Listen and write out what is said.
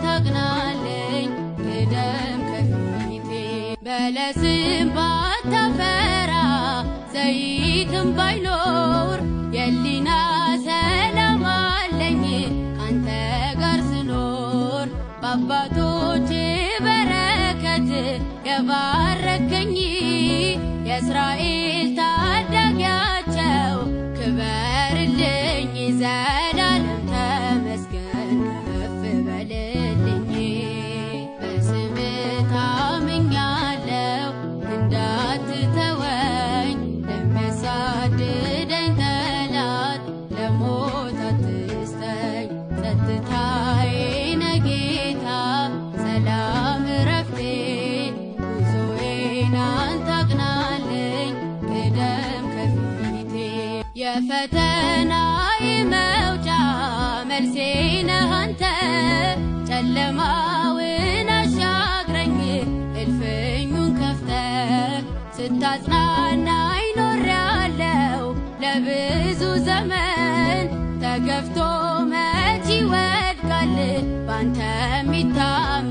አንተ አቅናልኝ ቅደም ከፊቴ በለስም ባታፈራ ዘይትም ባይኖር የሊና ሰላም አለኝ ካንተ ጋር ስኖር በአባቶቼ በረከት የባረከኝ የእስራኤል ታዳጊያቸው ክበርልኝ ዘላለም ተመስገን ከፍ በልልኝ በስምህ ታምኛለሁ እንዳትተወኝ ለሚያሳድደኝ ጠላት ለሞት አትስጠኝ ጸጥታዬ ነህ ጌታ ሰላም እረፍቴ ጉዞዬን አንተ አቅናልኝ ቅደም ከፊቴ የፈተናዬ መውጫ መልሴ ነህ አንተ ጨለማውን አሻግረኝ እልፍኙን ከፍተህ ስታጽናናኝ ኖሬአለሁ ለብዙ ዘመን ተገፍቶ መች ይወድቃል ባንተ የሚታመን